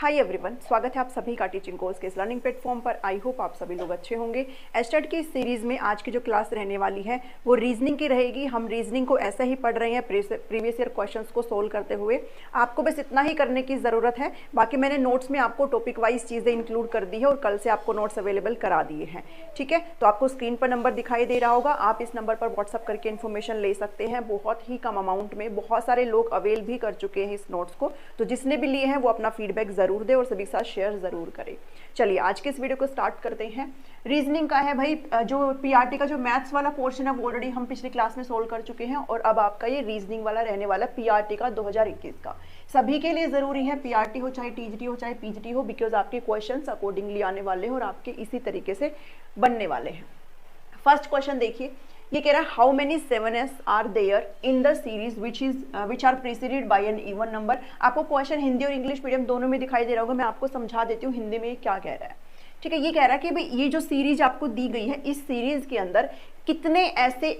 Hi everyone, स्वागत है आप सभी का टीचिंग कोर्स के इस लर्निंग प्लेटफॉर्म पर। आई होप आप सभी लोग अच्छे होंगे। एस्टेट की इस सीरीज़ में आज की जो क्लास रहने वाली है वो रीजनिंग की रहेगी। हम रीजनिंग को ऐसे ही पढ़ रहे हैं प्रीवियस ईयर क्वेश्चंस को सोल्व करते हुए। आपको बस इतना ही करने की ज़रूरत है। बाकी मैंने नोट्स में आपको टॉपिक वाइज चीज़ें इंक्लूड कर दी है और कल से आपको नोट्स अवेलेबल करा दिए हैं। ठीक है, तो आपको स्क्रीन पर नंबर दिखाई दे रहा होगा, आप इस नंबर पर व्हाट्सअप करके इन्फॉर्मेशन ले सकते हैं। बहुत ही कम अमाउंट में बहुत सारे लोग अवेल भी कर चुके हैं इस नोट्स को, तो जिसने भी लिए हैं वो अपना फीडबैक ज़रूर दे और सभी साथ शेयर ज़रूर करें। चलिए आज के इस वीडियो को स्टार्ट करते हैं। रीजनिंग का है भाई, जो पीआरटी का जो मैथ्स वाला पोर्शन है वो ऑलरेडी हम पिछली क्लास में सोल्व कर चुके हैं और अब आपका ये रीजनिंग वाला रहने वाला पीआरटी का 2021 का। सभी के लिए ज़रूरी है, पीआरटी हो चाहे टीजीटी हो चाहे पीजीटी हो, बिकॉज आपके क्वेश्चंस अकॉर्डिंगली आने वाले हैं और आपके इसी तरीके से बनने वाले हैं। फर्स्ट क्वेश्चन देखिए, ये कह रहा है how many 7s are there in the series which are preceded by an even number. आपको क्वेश्चन हिंदी और इंग्लिश मीडियम दोनों में दिखाई दे रहा होगा। मैं आपको समझा देती हूँ हिंदी में क्या कह रहा है। ठीक है, ये कह रहा है कि भाई ये जो सीरीज आपको दी गई है, इस सीरीज के अंदर कितने ऐसे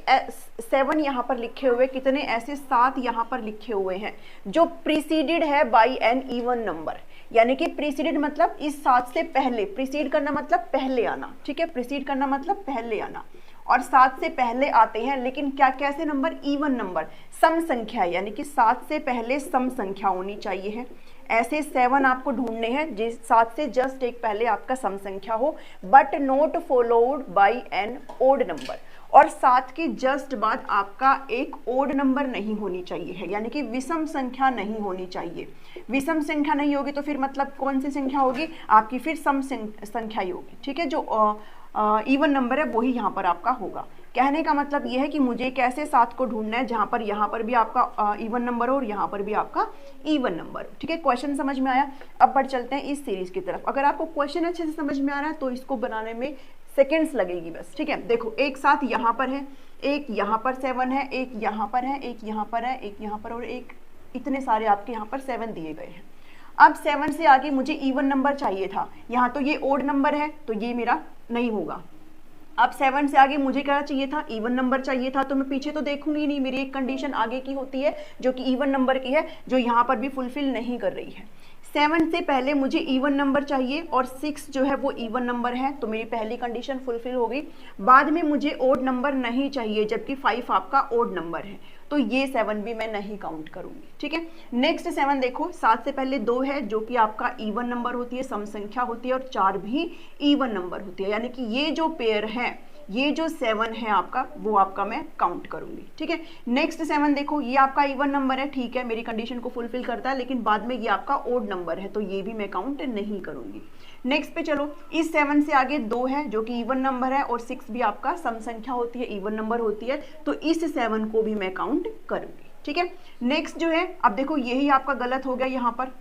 7 यहाँ पर लिखे हुए, कितने ऐसे 7 यहाँ पर लिखे हुए हैं जो प्रीसीडेड है बाय एन इवन नंबर। यानी कि प्रीसीडेड मतलब इस 7 से पहले, प्रीसीड करना मतलब पहले आना। ठीक है, प्रीसीड करना मतलब पहले आना, और 7 से पहले आते हैं, लेकिन क्या कैसे नंबर? इवन नंबर, सम संख्या, यानी कि 7 से पहले सम संख्या होनी चाहिए है। ऐसे 7 आपको ढूंढने हैं जिस 7 से जस्ट एक पहले आपका सम संख्या हो, but not followed by an odd number. और 7 के जस्ट बाद आपका एक ओड नंबर नहीं होनी चाहिए है, यानी कि विषम संख्या नहीं होनी चाहिए। विषम संख्या नहीं होगी तो फिर मतलब कौन सी संख्या होगी आपकी? फिर सम संख्या ही होगी। ठीक है, जो इवन नंबर है वही यहाँ पर आपका होगा। कहने का मतलब ये है कि मुझे एक ऐसे 7 को ढूंढना है जहाँ पर यहाँ पर भी आपका इवन नंबर हो और यहाँ पर भी आपका इवन नंबर हो। ठीक है, क्वेश्चन समझ में आया। अब बढ़ चलते हैं इस सीरीज की तरफ। अगर आपको क्वेश्चन अच्छे से समझ में आ रहा है तो इसको बनाने में सेकेंड्स लगेगी बस। ठीक है, देखो एक साथ यहाँ पर है, एक यहाँ पर 7 है, एक यहाँ पर है, एक यहाँ पर है, एक यहाँ पर और एक, इतने सारे आपके यहाँ पर 7 दिए गए हैं। अब 7 से आगे मुझे इवन नंबर चाहिए था, यहाँ तो ये ओड नंबर है तो ये मेरा नहीं होगा। अब 7 से आगे मुझे क्या चाहिए था? इवन नंबर चाहिए था, तो मैं पीछे तो देखूंगी नहीं, मेरी एक कंडीशन आगे की होती है जो कि इवन नंबर की है, जो यहाँ पर भी फुलफिल नहीं कर रही है। 7 से पहले मुझे इवन नंबर चाहिए और 6 जो है वो इवन नंबर है, तो मेरी पहली कंडीशन फुलफिल हो गई। बाद में मुझे ओड नंबर नहीं चाहिए, जबकि 5 आपका ओड नंबर है, तो ये 7 भी मैं नहीं काउंट करूंगी। ठीक है, नेक्स्ट 7 देखो, 7 से पहले 2 है जो कि आपका इवन नंबर होती है, सम संख्या होती है, और 4 भी इवन नंबर होती है, यानी कि ये जो पेयर है, ये जो 7 है आपका, वो आपका मैं काउंट करूंगी। ठीक है, नेक्स्ट 7 देखो, ये आपका इवन नंबर है, ठीक है, मेरी कंडीशन को फुलफिल करता है, लेकिन बाद में ये आपका ओड नंबर है, तो ये भी मैं काउंट नहीं करूंगी। नेक्स्ट पे चलो, इस 7 से आगे 2 है जो कि इवन नंबर है और 6 भी आपका सम संख्या होती है, इवन नंबर होती है, तो इस 7 को भी मैं काउंट करूंगी। ठीक है, नेक्स्ट जो है, अब देखो यही आपका गलत हो गया, यहाँ पर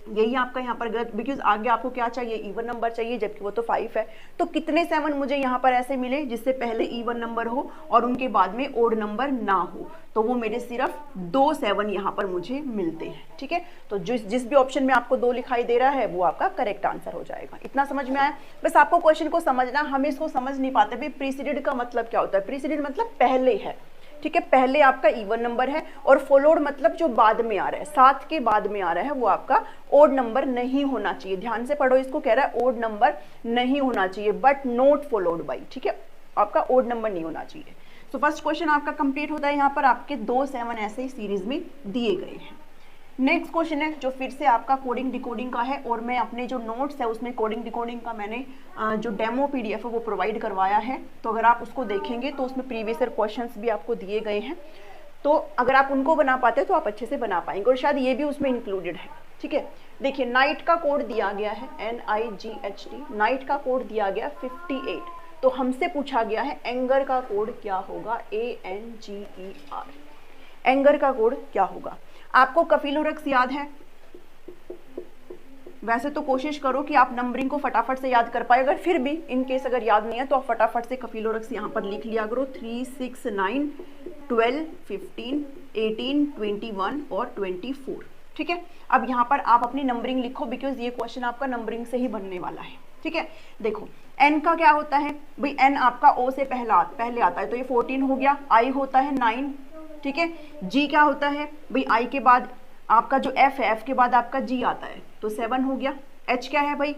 यही आपका यहाँ पर गलत, बिकॉज आगे आपको क्या चाहिए? इवन नंबर चाहिए, जबकि वो तो 5 है। तो कितने 7 मुझे यहाँ पर ऐसे मिले जिससे पहले इवन नंबर हो और उनके बाद में ओड नंबर ना हो? तो वो मेरे सिर्फ 2 7 यहाँ पर मुझे मिलते हैं। ठीक है, तो जिस भी ऑप्शन में आपको 2 लिखाई दे रहा है वो आपका करेक्ट आंसर हो जाएगा। इतना समझ में आया? बस आपको क्वेश्चन को समझना, हम इसको समझ नहीं पाते भाई प्रीसीडेड का मतलब क्या होता है। प्रीसीडेड मतलब पहले है। ठीक है, पहले आपका इवन नंबर है, और फॉलोड मतलब जो बाद में आ रहा है, 7 के बाद में आ रहा है, वो आपका ओड नंबर नहीं होना चाहिए। ध्यान से पढ़ो इसको, कह रहा है ओड नंबर नहीं होना चाहिए, बट नॉट फॉलोड बाई। ठीक है, आपका ओड नंबर नहीं होना चाहिए। तो फर्स्ट क्वेश्चन आपका कंप्लीट होता है। यहाँ पर आपके 2 7 ऐसे ही सीरीज में दिए गए हैं। नेक्स्ट क्वेश्चन है जो फिर से आपका कोडिंग डिकोडिंग का है, और मैं अपने जो नोट्स है उसमें कोडिंग डिकोडिंग का मैंने जो डेमो पीडीएफ है वो प्रोवाइड करवाया है। तो अगर आप उसको देखेंगे तो उसमें प्रीवियस ईयर क्वेश्चंस भी आपको दिए गए हैं, तो अगर आप उनको बना पाते हैं तो आप अच्छे से बना पाएंगे, और शायद ये भी उसमें इंक्लूडेड है। ठीक है, देखिए नाइट का कोड दिया गया है NIGHT, नाइट का कोड दिया गया 58। तो हमसे पूछा गया है एंगर का कोड क्या होगा? ANGER, एंगर का कोड क्या होगा? आपको कफिलोरक्स याद है? वैसे तो कोशिश करो कि आप नंबरिंग को फटाफट से याद कर पाए, अगर फिर भी इन केस अगर याद नहीं है तो आप फटाफट से कफिलोरक्स यहाँ पर लिख लिया करो। 3 6 9 12 15 18 21 और 24। ठीक है, अब यहाँ पर आप अपनी नंबरिंग लिखो, बिकॉज ये क्वेश्चन आपका नंबरिंग से ही बनने वाला है। ठीक है, देखो एन का क्या होता है भाई? एन आपका ओ से पहले आता है, तो ये 14 हो गया। आई होता है 9। ठीक है, जी क्या होता है भाई? आई के बाद आपका जो एफ है, एफ के बाद आपका जी आता है, तो 7 हो गया। H क्या है भाई,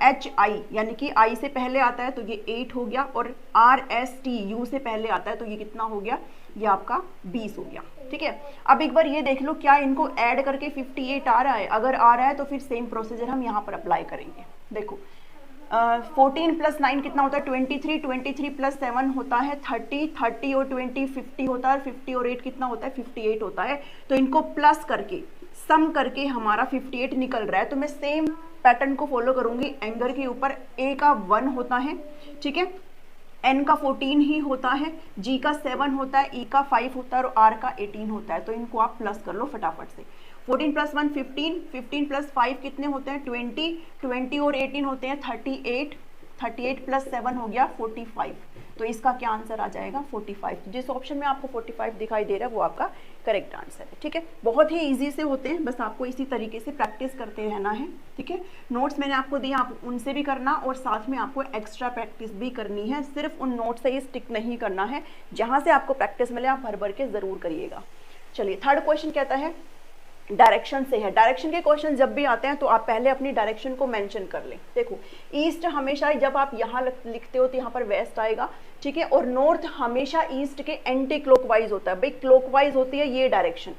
HI यानी कि I से पहले आता है तो ये 8 हो गया, और RST U से पहले आता है तो ये कितना हो गया, ये आपका 20 हो गया। ठीक है, अब एक बार ये देख लो क्या इनको ऐड करके 58 आ रहा है, अगर आ रहा है तो फिर सेम प्रोसीजर हम यहाँ पर अप्लाई करेंगे। देखो 14 प्लस 9 कितना होता है 23, 23 प्लस 7 होता है 30, 30 और 20 50 होता है, 50 और 8 कितना होता है 58 होता है। तो इनको प्लस करके सम करके हमारा 58 निकल रहा है। तो मैं सेम पैटर्न को फॉलो करूंगी। एंगर के ऊपर A का 1 होता है, ठीक है, N का 14 ही होता है, G का 7 होता है, E का 5 होता है और R का 18 होता है। तो इनको आप प्लस कर लो फटाफट से। 14 प्लस 1 15, 15 प्लस 5 कितने होते हैं 20, 20 और 18 होते हैं 38, 38 प्लस 7 हो गया 45। तो इसका क्या आंसर आ जाएगा 45। जिस ऑप्शन में आपको 45 दिखाई दे रहा है वो आपका करेक्ट आंसर है। ठीक है, बहुत ही इजी से होते हैं, बस आपको इसी तरीके से प्रैक्टिस करते रहना है। ठीक है, नोट्स मैंने आपको दिए, आप उनसे भी करना और साथ में आपको एक्स्ट्रा प्रैक्टिस भी करनी है। सिर्फ उन नोट्स से ही स्टिक नहीं करना है, जहाँ से आपको प्रैक्टिस मिले आप भर भर के ज़रूर करिएगा। चलिए थर्ड क्वेश्चन कहता है डायरेक्शन से है। डायरेक्शन के क्वेश्चन जब भी आते हैं तो आप पहले अपनी डायरेक्शन को मेंशन कर लें। देखो ईस्ट हमेशा जब आप यहाँ लिखते हो तो यहाँ पर वेस्ट आएगा, ठीक है, और नॉर्थ हमेशा ईस्ट के एंटी क्लॉकवाइज होता है। भाई क्लॉकवाइज होती है ये डायरेक्शन,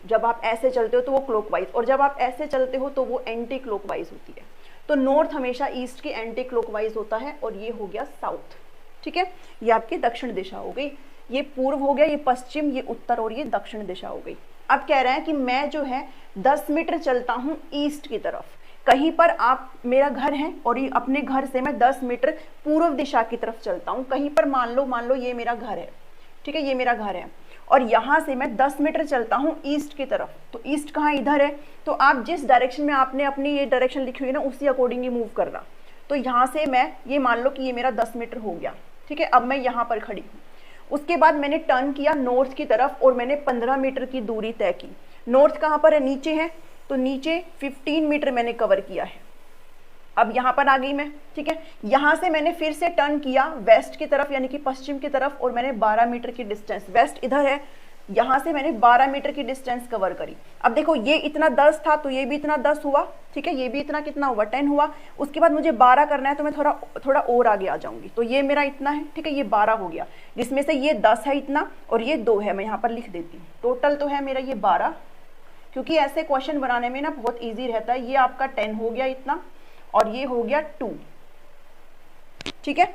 जब आप ऐसे चलते हो तो वो क्लॉकवाइज, और जब आप ऐसे चलते हो तो वो एंटी क्लॉकवाइज होती है। तो नॉर्थ हमेशा ईस्ट के एंटी क्लॉकवाइज होता है, और ये हो गया साउथ। ठीक है, ये आपकी दक्षिण दिशा हो गई, ये पूर्व हो गया, ये पश्चिम, ये उत्तर और ये दक्षिण दिशा हो गई। अब कह रहे हैं कि मैं जो है 10 मीटर चलता हूँ ईस्ट की तरफ। कहीं पर आप मेरा घर है और ये अपने घर से मैं 10 मीटर पूर्व दिशा की तरफ चलता हूँ। कहीं पर मान लो ये मेरा घर है, ठीक है, ये मेरा घर है, और यहाँ से मैं 10 मीटर चलता हूँ ईस्ट की तरफ। तो ईस्ट कहाँ, इधर है। तो आप जिस डायरेक्शन में आपने अपनी ये डायरेक्शन लिखी हुई है ना, उसी अकॉर्डिंग ही मूव करना। तो यहाँ से मैं ये मान लो कि ये मेरा 10 मीटर हो गया, ठीक है। अब मैं यहाँ पर खड़ी हूँ, उसके बाद मैंने टर्न किया नॉर्थ की तरफ और मैंने 15 मीटर की दूरी तय की। नॉर्थ कहाँ पर है, नीचे है, तो नीचे 15 मीटर मैंने कवर किया है। अब यहाँ पर आ गई मैं, ठीक है। यहाँ से मैंने फिर से टर्न किया वेस्ट की तरफ यानी कि पश्चिम की तरफ, और मैंने 12 मीटर की डिस्टेंस, वेस्ट इधर है, यहाँ से मैंने 12 मीटर की डिस्टेंस कवर करी। अब देखो ये इतना 10 था तो ये भी इतना 10 हुआ, ठीक है, ये भी इतना कितना हुआ 10 हुआ। उसके बाद मुझे 12 करना है तो मैं थोड़ा और आगे आ जाऊंगी। तो ये मेरा इतना है, ठीक है, ये 12 हो गया, जिसमें से ये 10 है इतना और ये 2 है। मैं यहाँ पर लिख देती हूँ, टोटल तो है मेरा ये 12, क्योंकि ऐसे क्वेश्चन बनाने में ना बहुत ईजी रहता है। ये आपका 10 हो गया इतना, और ये हो गया 2, ठीक है।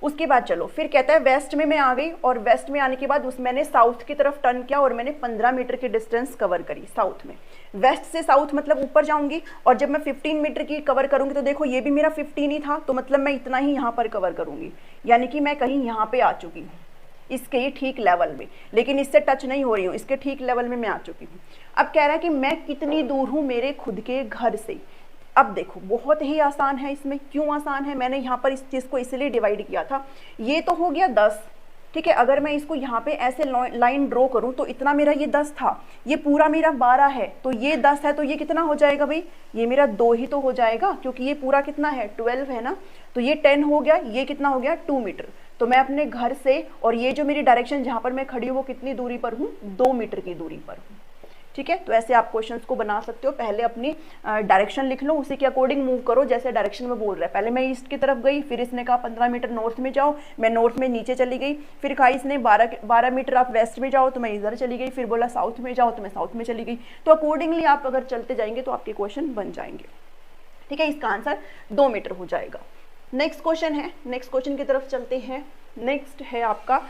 उसके बाद चलो फिर कहता है वेस्ट में मैं आ गई, और वेस्ट में आने के बाद मैंने साउथ की तरफ टर्न किया और मैंने 15 मीटर की डिस्टेंस कवर करी साउथ में। वेस्ट से साउथ मतलब ऊपर जाऊंगी, और जब मैं 15 मीटर की कवर करूंगी तो देखो ये भी मेरा 15 ही था, तो मतलब मैं इतना ही यहाँ पर कवर करूंगी, यानी कि मैं कहीं यहाँ पे आ चुकी हूँ, इसके ही ठीक लेवल में, लेकिन इससे टच नहीं हो रही हूँ, इसके ठीक लेवल में मैं आ चुकी हूँ। अब कह रहा है कि मैं कितनी दूर हूँ मेरे खुद के घर से। अब देखो बहुत ही आसान है, इसमें क्यों आसान है, मैंने यहाँ पर इस चीज़ को इसलिए डिवाइड किया था। ये तो हो गया 10, ठीक है। अगर मैं इसको यहाँ पे ऐसे लाइन ड्रॉ करूँ तो इतना मेरा ये 10 था, ये पूरा मेरा 12 है, तो ये 10 है, तो ये कितना हो जाएगा भाई, ये मेरा 2 ही तो हो जाएगा, क्योंकि ये पूरा कितना है 12 है ना। तो ये 10 हो गया, ये कितना हो गया 2 मीटर। तो मैं अपने घर से, और ये जो मेरी डायरेक्शन जहाँ पर मैं खड़ी हूँ वो कितनी दूरी पर हूँ, 2 मीटर की दूरी पर हूँ, ठीक है। तो ऐसे आप क्वेश्चंस को बना सकते हो। पहले अपनी डायरेक्शन लिख लो, उसी के अकॉर्डिंग मूव करो, जैसे डायरेक्शन में बोल रहा है। पहले मैं ईस्ट की तरफ गई, फिर इसने कहा 15 मीटर नॉर्थ में जाओ, मैं नॉर्थ में नीचे चली गई। फिर कहा इसने 12 मीटर आप वेस्ट में जाओ, तो मैं इधर चली गई। फिर बोला साउथ में जाओ, तो मैं साउथ में चली गई। तो अकॉर्डिंगली आप अगर चलते जाएंगे तो आपके क्वेश्चन बन जाएंगे, ठीक है। इसका आंसर 2 मीटर हो जाएगा। नेक्स्ट क्वेश्चन है, नेक्स्ट क्वेश्चन की तरफ चलते हैं। नेक्स्ट है आपका,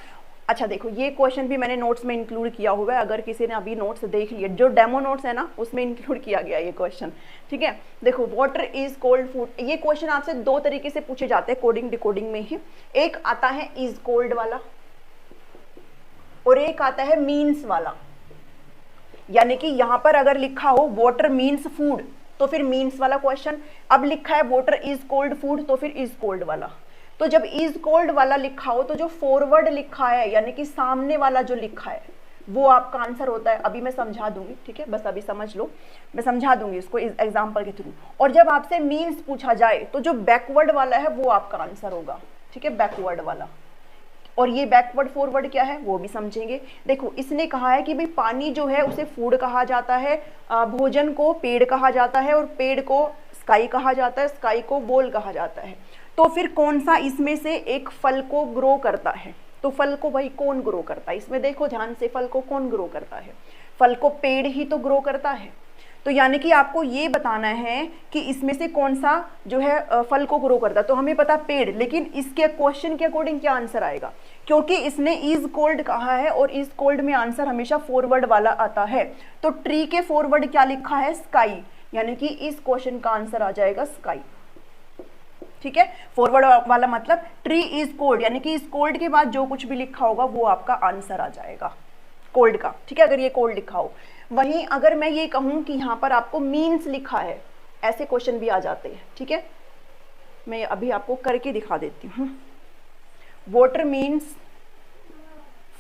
अच्छा देखो ये क्वेश्चन भी मैंने नोट्स में इंक्लूड किया हुआ है, अगर किसी ने अभी नोट्स देख लिए, जो डेमो नोट्स है ना उसमें इंक्लूड किया गया ये क्वेश्चन, ठीक है। देखो वाटर इज कोल्ड फूड, ये क्वेश्चन आपसे 2 तरीके से पूछे जाते हैं कोडिंग डिकोडिंग में ही। एक आता है इज कोल्ड वाला, और एक आता है मीन्स वाला। यानी कि यहां पर अगर लिखा हो वाटर मीन्स फूड तो फिर मीन्स वाला क्वेश्चन, अब लिखा है वाटर इज कोल्ड फूड तो फिर इज कोल्ड वाला। तो जब इज कोल्ड वाला लिखा हो तो जो फॉरवर्ड लिखा है यानी कि सामने वाला जो लिखा है वो आपका आंसर होता है। अभी मैं समझा दूंगी, ठीक है, बस अभी समझ लो, मैं समझा दूंगी इसको इस एग्जांपल के थ्रू। और जब आपसे मीन्स पूछा जाए तो जो बैकवर्ड वाला है वो आपका आंसर होगा, ठीक है, बैकवर्ड वाला। और ये बैकवर्ड फॉरवर्ड क्या है वो भी समझेंगे। देखो इसने कहा है कि भाई पानी जो है उसे फूड कहा जाता है, भोजन को पेड़ कहा जाता है, और पेड़ को स्काई कहा जाता है, स्काई को बॉल कहा जाता है। तो फिर कौन सा इसमें से एक फल को ग्रो करता है? तो फल को भाई कौन ग्रो करता है? इसमें देखो ध्यान से, फल को कौन ग्रो करता है? फल को पेड़ ही तो ग्रो करता है। तो यानी कि आपको ये बताना है कि इसमें से कौन सा जो है फल को ग्रो करता है। तो हमें पता पेड़, लेकिन इसके क्वेश्चन के अकॉर्डिंग क्या आंसर आएगा? क्योंकि इसने इज कोल्ड कहा है और इज कोल्ड में आंसर हमेशा फॉरवर्ड वाला आता है। तो ट्री के फॉरवर्ड क्या लिखा है? स्काई, यानी कि इस क्वेश्चन का आंसर आ जाएगा स्काई। ठीक है, फॉरवर्ड वाला मतलब ट्री इज कोल्ड, यानी कि इस कोल्ड के बाद जो कुछ भी लिखा होगा वो आपका आंसर आ जाएगा कोल्ड का। ठीक है, अगर ये कोल्ड लिखा हो। वहीं अगर मैं ये कहूं कि यहाँ पर आपको मीन्स लिखा है, ऐसे क्वेश्चन भी आ जाते हैं। ठीक है, मैं अभी आपको करके दिखा देती हूँ। Water means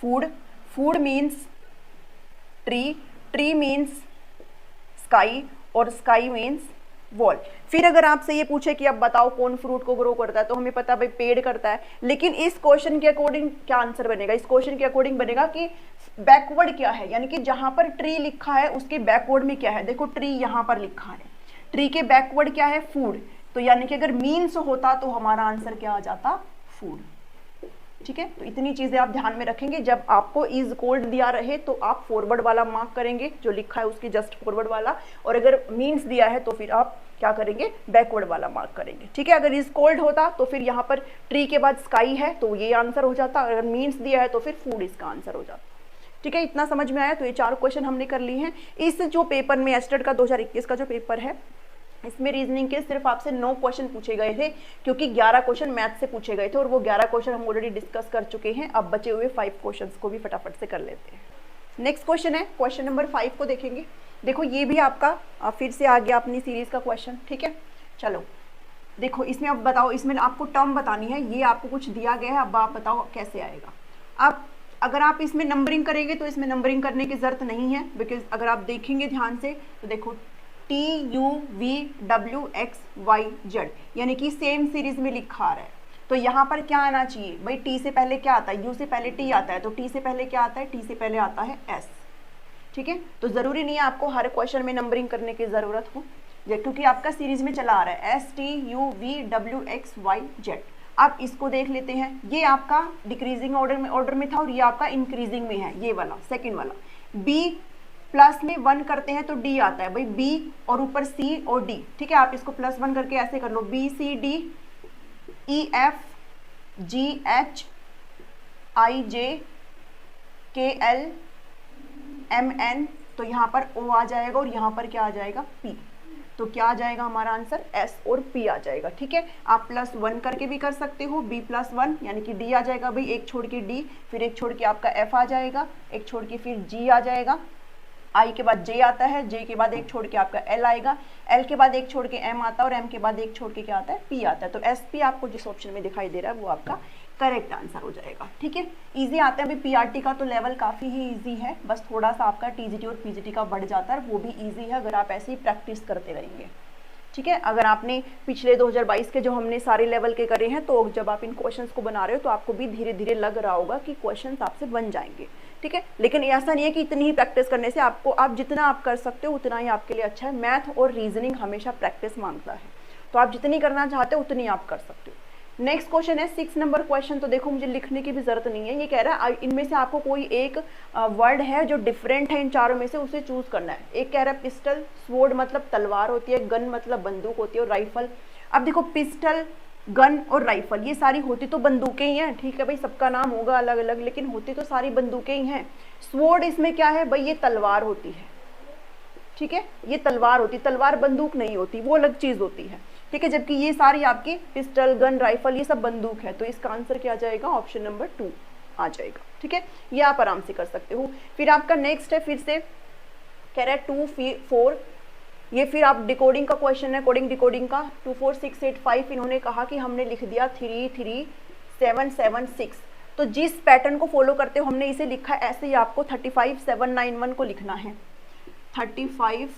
food, food means tree, tree means sky, और स्काई मीन्स वॉल। फिर अगर आपसे ये पूछे कि अब बताओ कौन फ्रूट को ग्रो करता है, तो हमें पता भाई पेड़ करता है। लेकिन इस क्वेश्चन के अकॉर्डिंग क्या आंसर बनेगा? इस क्वेश्चन के अकॉर्डिंग बनेगा कि बैकवर्ड क्या है, यानी कि जहां पर ट्री लिखा है उसके बैकवर्ड में क्या है। देखो ट्री यहां पर लिखा है, ट्री के बैकवर्ड क्या है? फूड। तो यानी कि अगर मीन्स होता तो हमारा आंसर क्या आ जाता? फूड। ठीक है, तो इतनी चीजें आप ध्यान में रखेंगे। जब आपको इज कोल्ड दिया रहे तो आप फॉरवर्ड वाला मार्क करेंगे, जो लिखा है उसकी जस्ट फॉरवर्ड वाला, और अगर मीन्स दिया है तो फिर आप क्या करेंगे? बैकवर्ड वाला मार्क करेंगे। ठीक है, अगर इज कोल्ड होता तो फिर यहाँ पर ट्री के बाद स्काई है तो ये आंसर हो जाता, अगर मीन्स दिया है तो फिर फूड इसका आंसर हो जाता। ठीक है, इतना समझ में आया? तो ये 4 क्वेश्चन हमने कर लिए हैं। इस जो पेपर में एस्टेट का 2021 का जो पेपर है, इसमें रीजनिंग के सिर्फ आपसे 9 क्वेश्चन पूछे गए थे, क्योंकि 11 क्वेश्चन मैथ से पूछे गए थे, और वो 11 क्वेश्चन हम ऑलरेडी डिस्कस कर चुके हैं। अब बचे हुए 5 क्वेश्चन को भी फटाफट से कर लेते हैं। नेक्स्ट क्वेश्चन है क्वेश्चन नंबर 5 को देखेंगे। देखो ये भी आपका फिर से आ गया अपनी सीरीज का क्वेश्चन। ठीक है, चलो देखो इसमें अब बताओ, इसमें आपको टर्म बतानी है। ये आपको कुछ दिया गया है, अब आप बताओ कैसे आएगा। अब अगर आप इसमें नंबरिंग करेंगे तो इसमें नंबरिंग करने की जरूरत नहीं है, बिकॉज अगर आप देखेंगे ध्यान से तो देखो TUVWXYZ, यानी कि सेम सीरीज में लिखा आ रहा है। तो यहाँ पर क्या आना चाहिए भाई? टी से पहले क्या आता है? यू से पहले टी आता है, तो टी से पहले क्या आता है? टी से पहले आता है एस। ठीक है, तो जरूरी नहीं है आपको हर क्वेश्चन में नंबरिंग करने की जरूरत हो, क्योंकि आपका सीरीज में चला आ रहा है STUVWXYZ। आप इसको देख लेते हैं, ये आपका डिक्रीजिंग ऑर्डर में था, और ये आपका इंक्रीजिंग में है, ये वाला सेकंड वाला। बी प्लस में 1 करते हैं तो डी आता है भाई, बी और ऊपर सी और डी। ठीक है, आप इसको +1 करके ऐसे कर लो, BCD EF GH IJ KL MN, तो यहाँ पर O आ जाएगा, और यहाँ पर क्या आ जाएगा? P। तो क्या आ जाएगा हमारा आंसर? S और P आ जाएगा। ठीक है, आप +1 करके भी कर सकते हो, B+1 यानी कि D आ जाएगा भाई, एक छोड़ के D, फिर एक छोड़ के आपका F आ जाएगा, एक छोड़ के फिर G आ जाएगा, I के बाद J आता है, J के बाद एक छोड़ के आपका L आएगा, L के बाद एक छोड़ के M आता है, और M के बाद एक छोड़ के क्या आता है? P आता है। तो SP आपको जिस ऑप्शन में दिखाई दे रहा है वो आपका करेक्ट आंसर हो जाएगा। ठीक है, इजी आता है अभी। PRT का तो लेवल काफ़ी ही इजी है, बस थोड़ा सा आपका TGT और PGT का बढ़ जाता है, वो भी इजी है अगर आप ऐसे ही प्रैक्टिस करते रहेंगे। ठीक है, अगर आपने पिछले 2022 के जो हमने सारे लेवल के करे हैं, तो जब आप इन क्वेश्चंस को बना रहे हो तो आपको भी धीरे धीरे लग रहा होगा कि क्वेश्चंस आपसे बन जाएंगे। ठीक है, लेकिन ऐसा नहीं है कि इतनी ही प्रैक्टिस करने से आपको, आप जितना आप कर सकते हो उतना ही आपके लिए अच्छा है। मैथ और रीजनिंग हमेशा प्रैक्टिस मांगता है, तो आप जितनी करना चाहते हो उतनी आप कर सकते हो। नेक्स्ट क्वेश्चन है 6 नंबर क्वेश्चन। तो देखो मुझे लिखने की भी जरूरत नहीं है, ये कह रहा है इनमें से आपको कोई एक वर्ड है जो डिफरेंट है इन चारों में से, उसे चूज करना है। एक कह रहा है पिस्टल, स्वॉर्ड मतलब तलवार होती है, गन मतलब बंदूक होती है, और राइफल। अब देखो पिस्टल, गन और राइफल ये सारी होती तो बंदूकें ही हैं। ठीक है भाई, सबका नाम होगा अलग अलग, लेकिन होती तो सारी बंदूकें ही हैं। स्वॉर्ड इसमें क्या है भाई? ये तलवार होती है। ठीक है, ये तलवार होती, तलवार बंदूक नहीं होती, वो अलग चीज होती है। ठीक है, जबकि ये सारी आपकी पिस्टल, गन, राइफल ये सब बंदूक है। तो इसका आंसर क्या आ जाएगा? ऑप्शन नंबर 2 आ जाएगा। ठीक है, ये आप आराम से कर सकते हो। फिर आपका नेक्स्ट है, फिर से कह रहा है 2 4, ये फिर आप डिकोडिंग का क्वेश्चन है, कोडिंग डिकोडिंग का। 2 4 6 8 5 इन्होंने कहा कि हमने लिख दिया 3 3 7 7 6। तो जिस पैटर्न को फॉलो करते हो हमने इसे लिखा है, ऐसे ही आपको 35 7 9 1 को लिखना है। 35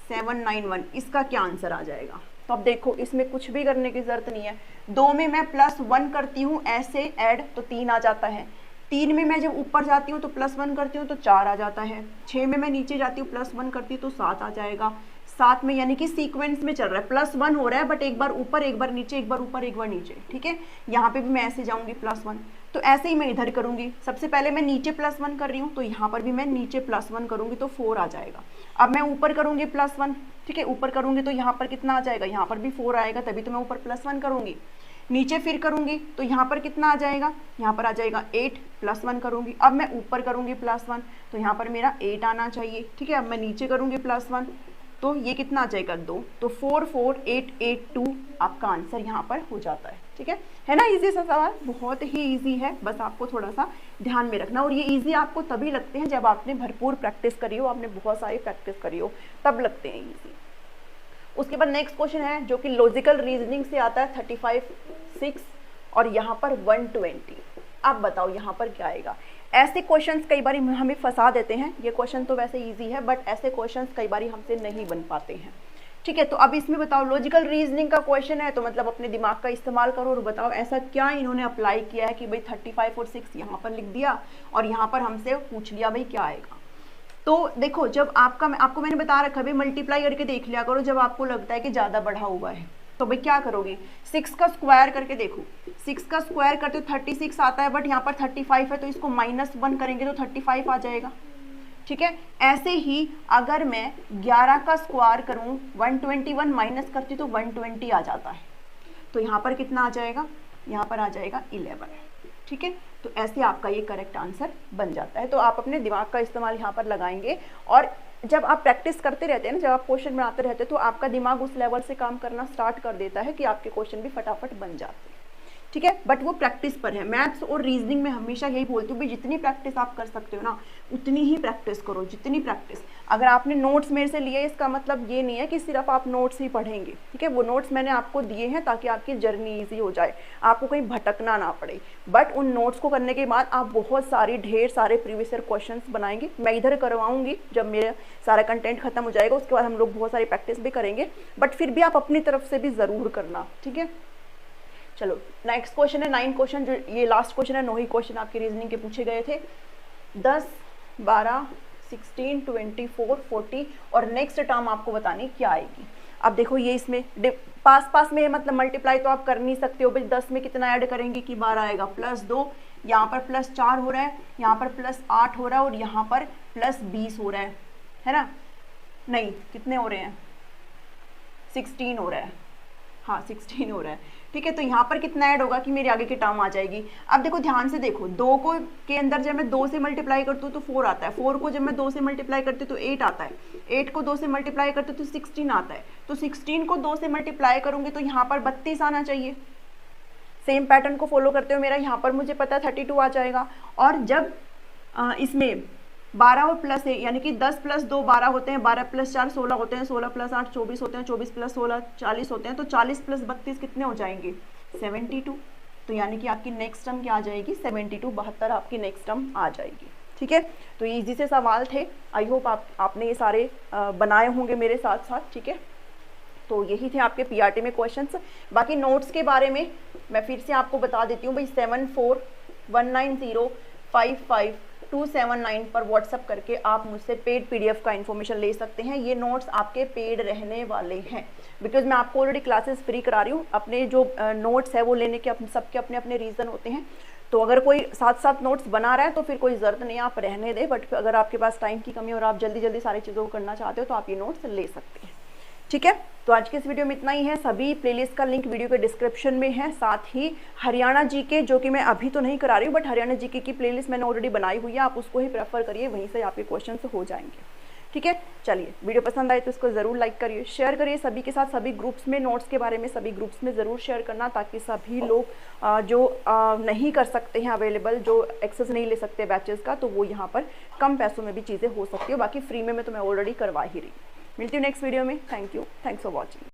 791, इसका क्या आंसर आ जाएगा? तो अब देखो इसमें कुछ भी करने की जरूरत नहीं है, 2 में मैं +1 करती हूँ ऐसे ऐड तो 3 आ जाता है, 3 में मैं जब ऊपर जाती हूँ तो +1 करती हूँ तो 4 आ जाता है, 6 में मैं नीचे जाती हूँ +1 करती हूँ तो 7 आ जाएगा, 7 में यानी कि सीक्वेंस में चल रहा है, +1 हो रहा है बट एक बार ऊपर एक बार नीचे, एक बार ऊपर एक बार नीचे, ठीक है। यहाँ पे भी मैं ऐसे जाऊँगी +1, तो ऐसे ही मैं इधर करूँगी, सबसे पहले मैं नीचे +1 कर रही हूँ तो यहाँ पर भी मैं नीचे +1 करूँगी तो 4 आ जाएगा। अब मैं ऊपर करूँगी +1, ठीक है, ऊपर करूँगी तो यहाँ पर कितना आ जाएगा, यहाँ पर भी 4 आएगा, तभी तो मैं ऊपर +1 करूँगी। नीचे फिर करूँगी तो यहाँ पर कितना आ जाएगा, यहाँ पर आ जाएगा 8, +1 करूँगी। अब मैं ऊपर करूँगी +1 तो यहाँ पर मेरा 8 आना चाहिए, ठीक है। अब मैं नीचे करूँगी +1 तो ये कितना आ जाएगा 2, तो 4 4 8 8 2 आपका आंसर यहाँ पर हो जाता है ना। इजी सा सवाल, बहुत ही इजी है, बस आपको थोड़ा सा ध्यान में रखना। और ये इजी आपको तभी लगते हैं जब आपने भरपूर प्रैक्टिस करी हो, आपने बहुत सारी प्रैक्टिस करी हो, तब लगते हैं इजी। उसके बाद नेक्स्ट क्वेश्चन है जो कि लॉजिकल रीजनिंग से आता है, 35 6 और यहाँ पर 120। अब बताओ यहाँ पर क्या आएगा? ऐसे क्वेश्चंस कई बार हमें फंसा देते हैं, ये क्वेश्चन तो वैसे इजी है बट ऐसे क्वेश्चंस कई बार हमसे नहीं बन पाते हैं, ठीक है। तो अब इसमें बताओ लॉजिकल रीजनिंग का क्वेश्चन है तो मतलब अपने दिमाग का इस्तेमाल करो और बताओ ऐसा क्या इन्होंने अप्लाई किया है कि भाई 35 और 6 यहाँ पर लिख दिया और यहाँ पर हमसे पूछ लिया भाई क्या आएगा। तो देखो जब आपको मैंने बता रखा है मल्टीप्लाई करके देख लिया करो, जब आपको लगता है कि ज़्यादा बढ़ा हुआ है तो भाई क्या करोगे, 6 का स्क्वायर करके देखो, 6 का स्क्वायर करते हो 36 आता है बट यहाँ पर 35 है तो इसको -1 करेंगे तो 35 आ जाएगा, ठीक है। ऐसे ही अगर मैं 11 का स्क्वायर करूँ 121 माइनस करती तो 120 आ जाता है, तो यहाँ पर कितना आ जाएगा, यहाँ पर आ जाएगा 11, ठीक है। तो ऐसे आपका ये करेक्ट आंसर बन जाता है। तो आप अपने दिमाग का इस्तेमाल यहाँ पर लगाएंगे और जब आप प्रैक्टिस करते रहते हैं ना, जब आप क्वेश्चन बनाते रहते हैं तो आपका दिमाग उस लेवल से काम करना स्टार्ट कर देता है कि आपके क्वेश्चन भी फटाफट बन जाते हैं, ठीक है। बट वो प्रैक्टिस पर है। मैथ्स और रीजनिंग में हमेशा यही बोलती हूँ भाई जितनी प्रैक्टिस आप कर सकते हो ना उतनी ही प्रैक्टिस करो, जितनी प्रैक्टिस। अगर आपने नोट्स मेरे से लिए इसका मतलब ये नहीं है कि सिर्फ आप नोट्स ही पढ़ेंगे, ठीक है। वो नोट्स मैंने आपको दिए हैं ताकि आपकी जर्नी ईजी हो जाए, आपको कहीं भटकना ना पड़े। बट उन नोट्स को करने के बाद आप बहुत सारी ढेर सारे प्रीवियस ईयर क्वेश्चन बनाएंगे। मैं इधर करवाऊंगी जब मेरा सारा कंटेंट खत्म हो जाएगा, उसके बाद हम लोग बहुत सारी प्रैक्टिस भी करेंगे, बट फिर भी आप अपनी तरफ से भी ज़रूर करना, ठीक है। चलो नेक्स्ट क्वेश्चन है 9 क्वेश्चन, जो ये लास्ट क्वेश्चन है। 9 ही क्वेश्चन आपके रीजनिंग के पूछे गए थे। 10 12 16 24 40 और नेक्स्ट टर्म आपको बतानी क्या आएगी। अब देखो ये इसमें पास में मतलब मल्टीप्लाई तो आप कर नहीं सकते हो भाई, 10 में कितना ऐड करेंगे कि 12 आएगा, +2, यहाँ पर +4 हो रहा है, यहाँ पर +8 हो रहा है और यहाँ पर +20 हो रहा है ना। नहीं कितने हो रहे हैं, 16 हो रहा है, हाँ 16 हो रहा है, ठीक है। तो यहाँ पर कितना ऐड होगा कि मेरी आगे की टर्म आ जाएगी। अब देखो ध्यान से देखो, 2 को के अंदर जब मैं 2 से मल्टीप्लाई करती हूँ तो 4 आता है, 4 को जब मैं 2 से मल्टीप्लाई करती हूँ तो 8 आता है, 8 को 2 से मल्टीप्लाई करती हूँ तो 16 आता है, तो 16 को 2 से मल्टीप्लाई करूँगी तो यहाँ पर 32 आना चाहिए। सेम पैटर्न को फॉलो करते हुए मेरा यहाँ पर मुझे पता है 32 आ जाएगा। और जब इसमें 12 और प्लस है यानी कि 10 + 2 12 होते हैं, 12 + 4 16 होते हैं, 16 + 8 24 होते हैं, 24 + 16 40 होते हैं, तो 40 + 32 कितने हो जाएंगे 72। तो यानी कि आपकी नेक्स्ट टर्म क्या आ जाएगी 72, 72 आपकी नेक्स्ट टर्म आ जाएगी, ठीक है। तो ये इजी से सवाल थे, आई होप आपने ये सारे बनाए होंगे मेरे साथ साथ, ठीक है। तो यही थे आपके पीआरटी में क्वेश्चंस। बाकी नोट्स के बारे में मैं फिर से आपको बता देती हूँ भाई 7419055279 पर व्हाट्सअप करके आप मुझसे पेड पीडीएफ का इन्फॉर्मेशन ले सकते हैं। ये नोट्स आपके पेड रहने वाले हैं बिकॉज मैं आपको ऑलरेडी क्लासेस फ्री करा रही हूँ। अपने जो नोट्स है वो लेने के सबके अपने अपने रीज़न होते हैं, तो अगर कोई साथ साथ नोट्स बना रहा है तो फिर कोई ज़रूरत नहीं, आप रहने दें। बट अगर आपके पास टाइम की कमी और आप जल्दी जल्दी सारी चीज़ों को करना चाहते हो तो आप ये नोट्स ले सकते हैं, ठीक है। तो आज के इस वीडियो में इतना ही है। सभी प्लेलिस्ट का लिंक वीडियो के डिस्क्रिप्शन में है। साथ ही हरियाणा जीके जो कि मैं अभी तो नहीं करा रही हूँ बट हरियाणा जीके की प्लेलिस्ट मैंने ऑलरेडी बनाई हुई है, आप उसको ही प्रेफर करिए, वहीं से आपके क्वेश्चन हो जाएंगे, ठीक है। चलिए वीडियो पसंद आए तो इसको ज़रूर लाइक करिए, शेयर करिए सभी के साथ, सभी ग्रुप्स में नोट्स के बारे में सभी ग्रुप्स में ज़रूर शेयर करना, ताकि सभी लोग जो नहीं कर सकते हैं अवेलेबल, जो एक्सेस नहीं ले सकते बैचेस का, तो वो यहाँ पर कम पैसों में भी चीज़ें हो सकती है। बाकी फ्री में मैं तुम्हें ऑलरेडी करवा ही रही। मिलती हूँ नेक्स्ट वीडियो में। Thank you, thanks for watching.